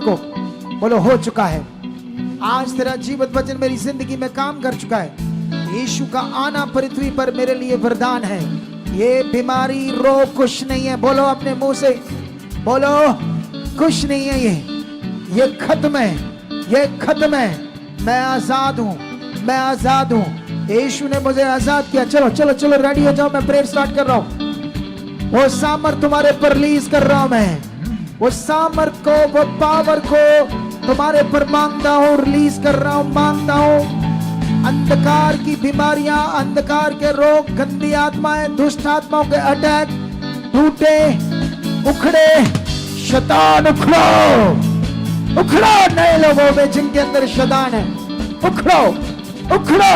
को बोलो हो चुका है। आज तेरा जीवित वचन मेरी जिंदगी में काम कर चुका है। यीशु का आना पृथ्वी पर मेरे लिए वरदान है। ये बीमारी रोग कुछ नहीं है। बोलो अपने मुंह से, बोलो कुछ नहीं है। ये खत्म है, ये खत्म है। मैं आजाद हूं, मैं आजाद हूं। यीशु ने मुझे आजाद किया। चलो चलो चलो रेडी हो जाओ, मैं प्रेयर स्टार्ट कर रहा हूं। वो सामर्थ तुम्हारे पर रिलीज कर रहा हूं मैं। वो सामर्थ को, वो पावर को तुम्हारे पर मांगता हूं, रिलीज कर रहा हूं, मांगता हूं। अंधकार की बीमारियां, अंधकार के रोग, गंदी आत्माएं, दुष्ट आत्माओं के अटैक टूटे, उखड़े। शैतान उखड़ो, उखड़ो नए लोगों में जिनके अंदर शैतान है। उखड़ो, उखड़ो।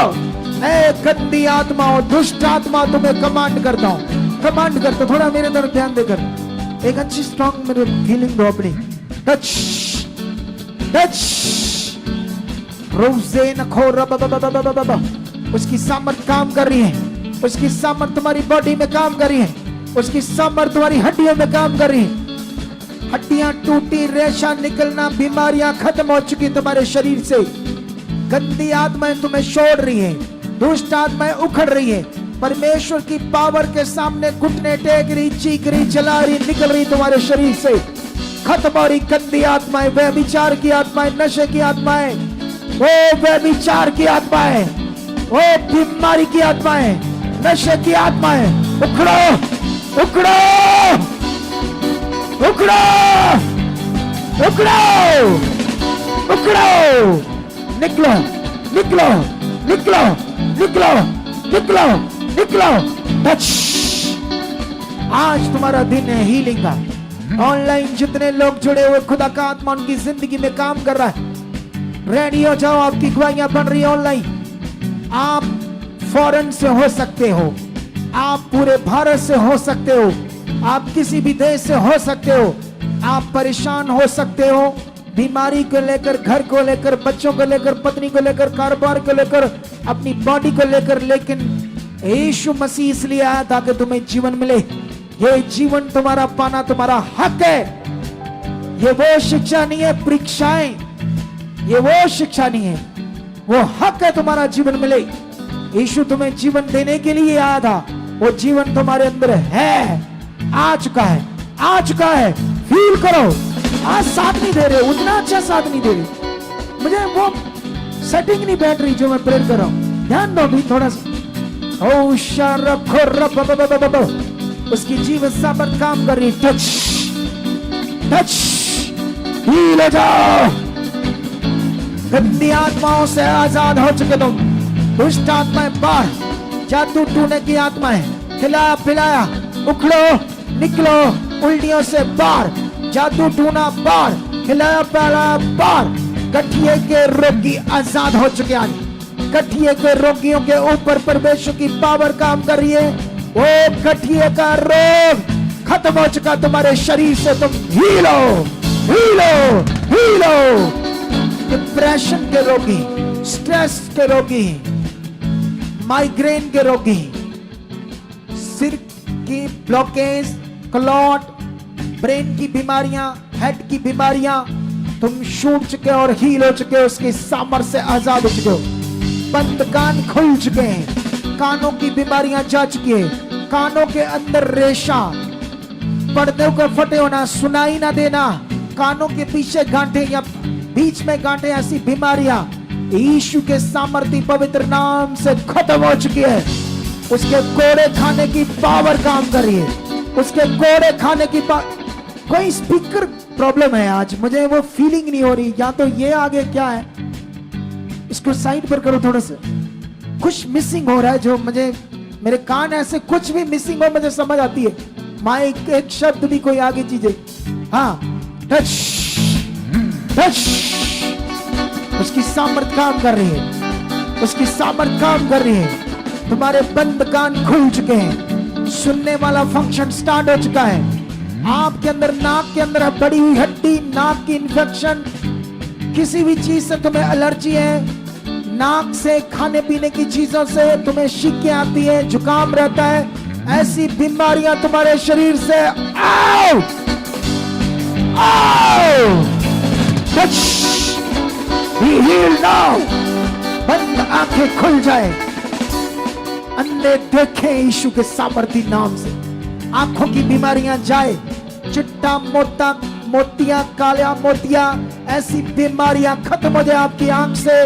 ऐ गंदी आत्माओं, दुष्ट आत्मा, तुम्हें कमांड करता हूं, कमांड करता हूं। थोड़ा मेरे तरफ ध्यान देकर एक अच्छी स्ट्रॉन्ग मेरे फीलिंग दो अपनी। टच टच रोजे नखो। उसकी सामर्थ काम कर रही है। उसकी सामर्थ तुम्हारी बॉडी में काम कर रही है। उसकी सामर्थ तुम्हारी हड्डियों में काम कर रही है। हड्डियां टूटी, रेशा निकलना, बीमारियां खत्म हो चुकी तुम्हारे शरीर से। गंदी आत्माएं तुम्हें छोड़ रही है, दुष्ट आत्माएं उखड़ रही है। परमेश्वर की पावर के सामने घुटने टेक रही, चीख रही, चला रही, निकल रही तुम्हारे शरीर से। खत्म हो रही गंदी आत्माएं, व्यभिचार की आत्माएं, नशे की आत्माएं, वो व्यभिचार की आत्माएं, वो बीमारी की आत्माएं, नशे की आत्माएं। उखड़ो, उखड़ो, उखड़ो, उखड़ो, उखड़ो। निकलो, निकलो, निकलो, निकलो, निकलो, निकलो। टच। आज तुम्हारा दिन है हीलिंग का। ऑनलाइन जितने लोग जुड़े हुए, खुदा का आत्मा उनकी जिंदगी में काम कर रहा है। रेडी हो जाओ, आपकी गवाहियां बन रही है ऑनलाइन। आप फॉरेन से हो सकते हो, आप पूरे भारत से हो सकते हो, आप किसी भी देश से हो सकते हो। आप परेशान हो सकते हो, बीमारी को लेकर, घर को लेकर, बच्चों को लेकर, पत्नी को लेकर, कारोबार को लेकर, अपनी बॉडी को लेकर। लेकिन यीशु मसीह इसलिए आया ताकि तुम्हें जीवन मिले। ये जीवन तुम्हारा पाना तुम्हारा हक है। ये वो शिक्षा नहीं है परीक्षाएं, ये वो शिक्षा नहीं है, वो हक है तुम्हारा जीवन मिले। यीशु तुम्हें जीवन देने के लिए आया था। वो जीवन तुम्हारे अंदर है, आ चुका है, आ चुका है। फील करो। आज साथ नहीं दे रहे, उतना अच्छा साथ नहीं दे रहे। मुझे वो सेटिंग नहीं बैठ रही जो मैं प्रेयर कर रहा हूं। ध्यान दो भी थोड़ा सा। ओ उसकी जीवन सामर्थ काम कर रही। टच टच, हील हो जाओ। गंदी आत्माओं से आजाद हो चुके तुम। दुष्ट आत्माएं बाहर, जादू टूने की आत्माएं, खिलाया पिलाया, उखड़ो, निकलो। उल्टियों से बाहर, जादू टूना बाहर, खिलाया पिलाया बाहर। गठिए के रोगी आजाद हो चुके हैं। गठिए के रोगियों के ऊपर परमेश्वर की पावर काम कर रही है। वो गठिए का रोग खत्म हो चुका तुम्हारे शरीर से। तुम हीलो, हीलो, हीलो। डिप्रेशन के रोगी, स्ट्रेस के रोगी, माइग्रेन के रोगी, सिर की ब्लॉकेज, क्लॉट, ब्रेन की बीमारियां, हेड की बीमारियां, तुम छूट चुके और हील हो चुके हो। उसकी सामर्थ से आजाद हो चुके हो। बंद कान खुल चुके हैं। कानों की बीमारियां जा चुकी है। कानों के अंदर रेशा, पर्दों का फटे होना, सुनाई ना देना, कानों के पीछे गांठे या बीच में गांठे, ऐसी बीमारियां यीशु के सामर्थी पवित्र नाम से खत्म हो चुकी है। उसके कोड़े खाने की पावर काम कर रही है। उसके कोड़े खाने की कोई स्पीकर प्रॉब्लम है आज, मुझे वो फीलिंग नहीं हो रही। या तो ये आगे क्या है, इसको साइड पर करो थोड़ा सा। कुछ मिसिंग हो रहा है जो मुझे, मेरे कान ऐसे कुछ भी मिसिंग हो मुझे समझ आती है। माइक एक शब्द भी, कोई आगे चीजें। हाँ, टच टच। उसकी सामर्थ काम कर रही है। उसकी सामर्थ काम कर रही है। तुम्हारे बंद कान खुल चुके हैं। सुनने वाला फंक्शन स्टार्ट हो चुका है। आपके अंदर, नाक के अंदर बड़ी हुई हड्डी, नाक की इंफेक्शन, किसी भी चीज से तुम्हें एलर्जी है, नाक से, खाने पीने की चीजों से तुम्हें शिक्के आती है, जुकाम रहता है, ऐसी बीमारियां तुम्हारे शरीर से out, out, touch, be healed now. बंद आंखें खुल जाए, अंधे देखें यीशु के सामर्थी नाम से। आंखों की बीमारियां जाए, चिट्टा मोटा मोतियां, काला मोतिया, ऐसी बीमारियां खत्म हो जाए आपकी आंख से,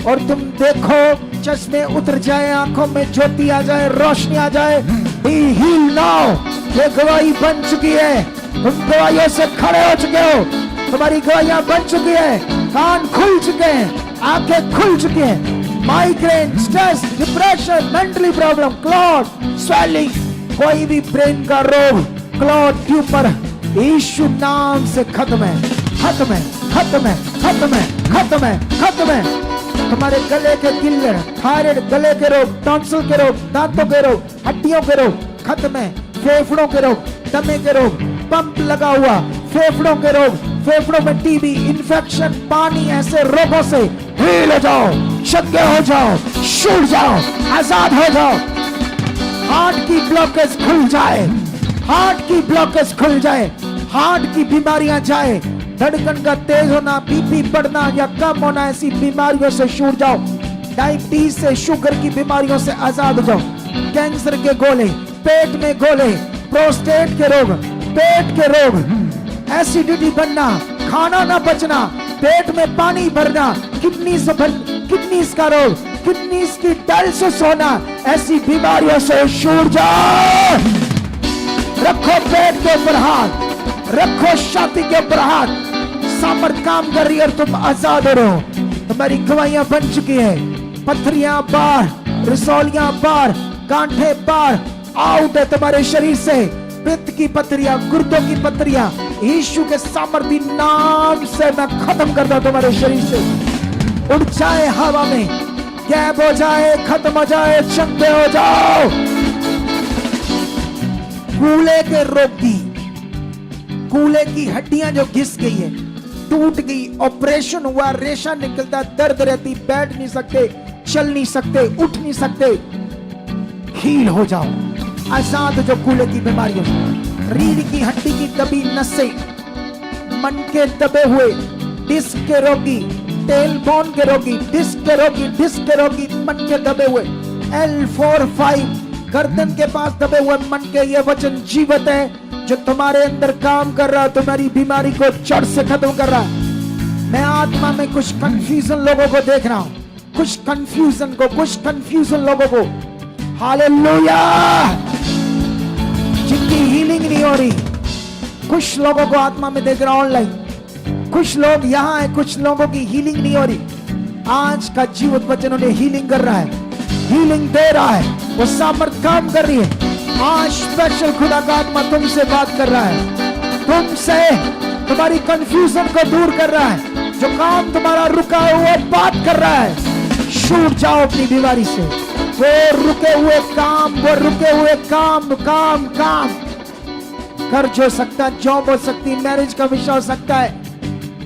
और तुम देखो चश्मे उतर जाए, आंखों में ज्योति आ जाए, रोशनी आ जाए। Be healed now. ये गवाही बन चुकी है, तुम गवाहियों से खड़े हो चुके हो, तुम्हारी गवाहियां बन चुकी है। कान खुल चुके हैं, आंखें खुल चुकी हैं। Migraine, stress, depression, mentally problem, clot, swelling, कोई भी ब्रेन का रोग, क्लॉट, ट्यूमर, यीशु नाम से खत्म है, खत्म है, खत्म है, खत्म है, खत्म है, खत्म है। तुम्हारे गले के किल्लर, थायराइड, गले के रोग, टॉन्सिल के रोग, दांतों के रोग, हड्डियों के रोग खत्म है। फेफड़ों के रोग, दमे के रोग, पंप लगा हुआ, फेफड़ों के रोग, फेफड़ों में टीबी, इन्फेक्शन, पानी, ऐसे रोगों से हील हो जाओ, शक्य हो जाओ, छूट जाओ, आजाद हो जाओ। हार्ट की ब्लॉकेज खुल जाए, हार्ट की ब्लॉकेज खुल जाए, हार्ट की बीमारियां जाए, धड़कन का तेज होना, बीपी बढ़ना या कम होना, ऐसी बीमारियों से छूट जाओ। डायबिटीज से, शुगर की बीमारियों से आजाद हो जाओ। कैंसर के गोले, पेट में गोले, प्रोस्टेट के रोग, पेट के रोग, एसिडिटी बनना, खाना ना पचना, पेट में पानी भरना, किडनीज का रोग, किडनीज की डायलिसिस होना, ऐसी बीमारियों से छूट जाओ। रखो पेट के ऊपर हाथ, रखो छाती के ऊपर हाथ, सामर्थ काम कर रही है और तुम आजाद हो रहे हो। तुम्हारी गवाहियां बन चुकी है। पथरियां बाहर, रसौलियां बाहर, गांठे बाहर, आउट है तुम्हारे शरीर से। पित्त की पथरियां, गुर्दों की पथरियां, यीशु के सामर्थी नाम से मैं खत्म करता हूं तुम्हारे शरीर से। उड़ जाए हवा में, गैप हो जाए, खत्म हो जाए, चंगे हो जाओ। कूले के रोगी, कूले की हड्डियां जो घिस गई है, टूट गई, ऑपरेशन हुआ, रेशा निकलता, दर्द रहती, बैठ नहीं सकते, चल नहीं सकते, उठ नहीं सकते, हील हो जाओ, आजाद जो कूले की बीमारियों से। रीढ़ की हड्डी की दबी नसें, मन के दबे हुए, डिस्क के रोगी, टेल बोन के रोगी, डिस्क के रोगी, डिस्क के रोगी, मन के दबे हुए, L4-5 गर्दन के पास दबे हुए मन के, ये वचन जीवित है जो तुम्हारे अंदर काम कर रहा है, तुम्हारी बीमारी को जड़ से खत्म कर रहा है। मैं आत्मा में कुछ कंफ्यूजन लोगों को देख रहा हूं, कुछ कंफ्यूजन लोगों को, हालेलुया, जिनकी हीलिंग नहीं हो रही। कुछ लोगों को आत्मा में देख रहा हूं ऑनलाइन, कुछ लोग यहां है, कुछ लोगों की हीलिंग नहीं हो रही। आज का जीवित वचन उन्हें हीलिंग कर रहा है, हीलिंग दे रहा है, वो सामर्थ काम कर रही है। आज स्पेशल खुदा का आत्मा तुमसे बात कर रहा है, तुमसे तुम्हारी कंफ्यूजन को दूर कर रहा है, जो काम तुम्हारा रुका हुआ बात कर रहा है। छूट जाओ अपनी बीमारी से, वो रुके हुए काम, वो रुके हुए काम, काम काम कर्ज हो सकता है, जॉब हो सकती है, मैरिज का विषय हो सकता है,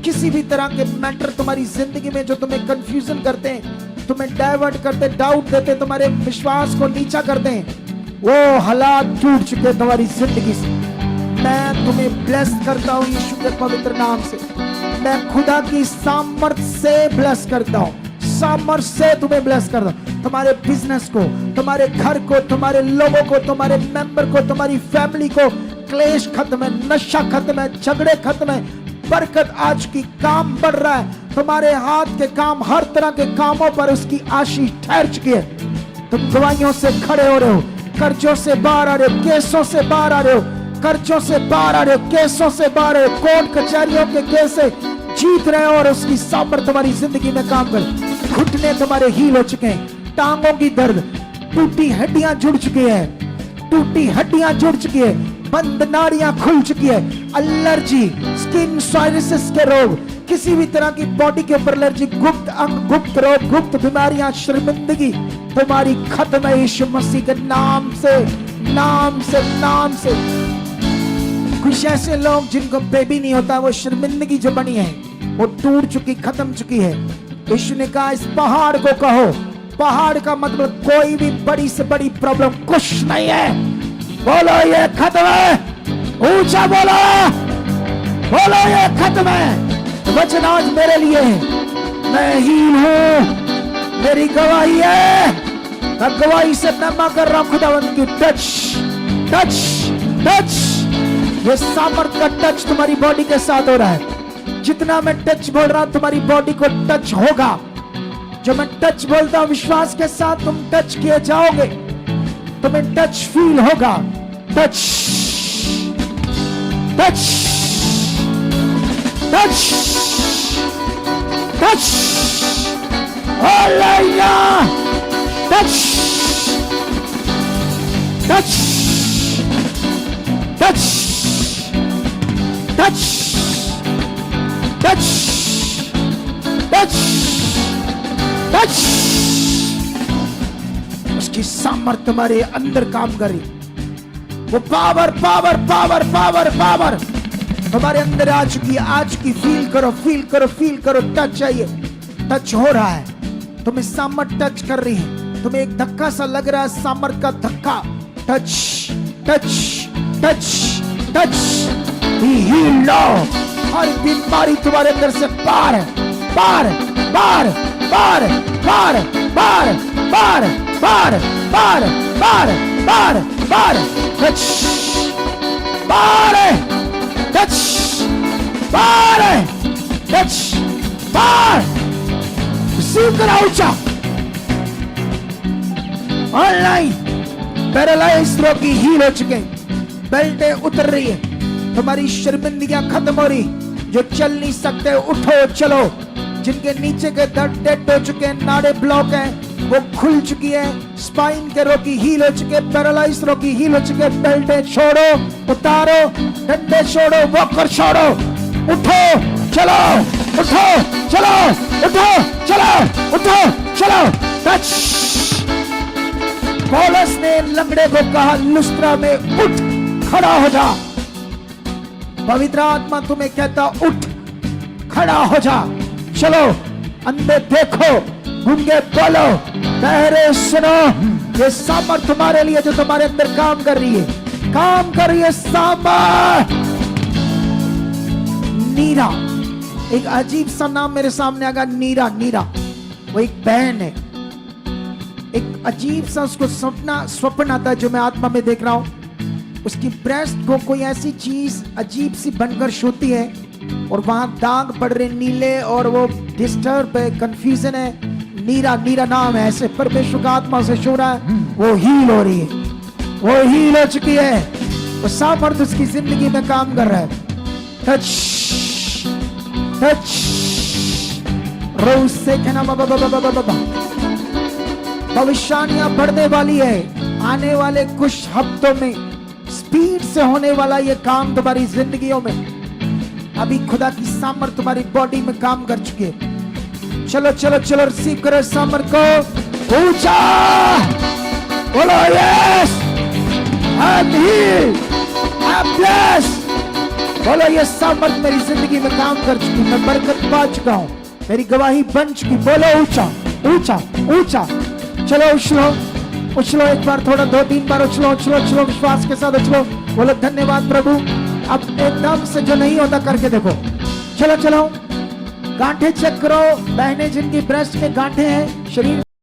किसी भी तरह के मैटर तुम्हारी जिंदगी में जो तुम्हें कंफ्यूजन करते हैं, तुम्हें डाइवर्ट करते, डाउट देते, तुम्हारे विश्वास को नीचा करते हैं, वो हालात टूट चुके तुम्हारी जिंदगी से। मैं तुम्हें ब्लेस करता हूं यीशु के पवित्र नाम से। मैं खुदा की सामर्थ से ब्लेस करता हूं, सामर्थ से तुम्हें ब्लेस करता हूं। तुम्हारे बिजनेस को, तुम्हारे घर को, तुम्हारे लोगों को, तुम्हारे मेंबर को, तुम्हारी फैमिली को, क्लेश खत्म है, नशा खत्म है, झगड़े खत्म है, बरकत आज की, काम बढ़ रहा है। तुम्हारे हाथ के काम, हर तरह के कामों पर उसकी आशीष ठहर चुकी है। तुम गवाहियों से खड़े हो रहे हो, कर्जों से बाहर आ रहे हो, केसों से बाहर आ रहे हो, कर्जों से बाहर आ रहे हो, केसों से बाहर आ रहे हो, कोर्ट कचहरियों के केस से जीत रहे हो और उसकी सामर्थ तुम्हारी जिंदगी में काम कर। घुटने तुम्हारे हील हो चुके हैं, टांगों की दर्द, टूटी हड्डियां जुड़ चुकी है, टूटी हड्डियां जुड़ चुकी है, बंद नाड़ियां खुल चुकी है, एलर्जी, स्किन साइनसिस के रोग, किसी भी तरह की बॉडी के ऊपर एलर्जी, गुप्त अंग, गुप्त रोग, गुप्त बीमारियां, शर्मिंदगी तुम्हारी खत्म है यीशु मसीह के नाम से, नाम से, नाम से। कुछ ऐसे लोग जिनको बेबी नहीं होता, वो शर्मिंदगी जो बनी है वो टूट चुकी, खत्म चुकी है। यीशु ने कहा इस पहाड़ को कहो, पहाड़ का मतलब कोई भी बड़ी से बड़ी प्रॉब्लम कुछ नहीं है, बोलो ये खत्म है, ऊंचा बोलो, बोलो ये खत्म है। वचन आज मेरे लिए है। मैं हील हूं, मेरी गवाही है। मैं गवाही से मैं मांग कर रहा हूं खुदावंद की टच टच टच। ये सामर्थ का टच तुम्हारी बॉडी के साथ हो रहा है। जितना मैं टच बोल रहा हूं तुम्हारी बॉडी को टच होगा। जो मैं टच बोलता हूं विश्वास के साथ तुम टच किए जाओगे, तुम्हें टच फील होगा। Touch touch touch touch hallelujah touch touch touch touch touch touch touch. उसकी सामर्थ तुम्हारे अंदर काम करे। वो power power power power power तुम्हारे अंदर आ चुकी है। आज की फील करो फील करो फील करो। टच चाहिए, टच हो रहा है। तुम्हें सामर्थ टच कर रही है। तुम्हें एक धक्का सा लग रहा है, सामर्थ का धक्का। Touch touch touch touch. Heal लो। हर बीमारी तुम्हारे अंदर से पार पार पार पार पार पार पार पार पार पार पार पार। टच पार टच पार टच पार। रिसीव करा ऊंचा। ऑनलाइन पैरालाइज रोगी हील हो चुके, बेल्टें उतर रही है, तुम्हारी शर्मिंदगियां खत्म हो रही। जो चल नहीं सकते उठो चलो। जिनके नीचे के दर्द डेड हो चुके हैं, नाड़े ब्लॉक हैं, वो खुल चुकी है। स्पाइन के रोगी हील हो चुके, पैरालाइज रोगी हील हो चुके। बेल्टें छोड़ो, उतारो, डंडे छोड़ो, वॉकर छोड़ो। उठो चलो, उठो चलो, उठो चलो, उठो चलो। टच। पौलुस ने लंगड़े को कहा लुस्त्रा में उठ खड़ा हो जा। पवित्र आत्मा तुम्हें कहता उठ खड़ा हो जा। चलो, अंधे देखो, गूंगे बोलो, बहरे सुनो। ये सामर्थ तुम्हारे लिए जो तुम्हारे अंदर काम कर रही है, काम कर रही है सामर्थ। नीरा, एक अजीब सा नाम मेरे सामने आगा। नीरा, नीरा वो एक बहन है। एक अजीब सा उसको स्वप्न आता है जो मैं आत्मा में देख रहा हूं। उसकी ब्रेस्ट को कोई ऐसी चीज अजीब सी बनकर छूती है और वहां दाग पड़ रहे नीले, और वो डिस्टर्ब है, कंफ्यूजन है। नीरा, नीरा नाम है, ऐसे परमेश्वर का आत्मा से छू रहा है। वो हील हो रही है, वो हील हो चुकी है। वो सामर्थ उसकी जिंदगी में काम कर रहा है। Touch touch. रोज से कहना भविष्यवाणियां बढ़ने वाली है। आने वाले कुछ हफ्तों में स्पीड से होने वाला ये काम तुम्हारी जिंदगियों में। अभी खुदा की सामर्थ तुम्हारी बॉडी में काम कर चुकी है। चलो चलो चलो, रिसीव करो सामर्थ को। ऊंचा बोलो yes, I am heeled, I am blessed. बोलो ये सामर्थ मेरी जिंदगी में काम कर चुकी, मैं बरकत पा चुका हूं, मेरी गवाही बन चुकी। बोलो ऊंचा ऊंचा ऊंचा। चलो उछलो उछलो, एक बार थोड़ा, 2-3 बार उछलो उछलो उछलो, विश्वास के साथ उछलो। बोलो धन्यवाद प्रभु। अब एकदम से जो नहीं होता करके देखो। चलो चलो, गांठें चेक करो। बहनें जिनकी ब्रेस्ट में गांठें हैं, शरीर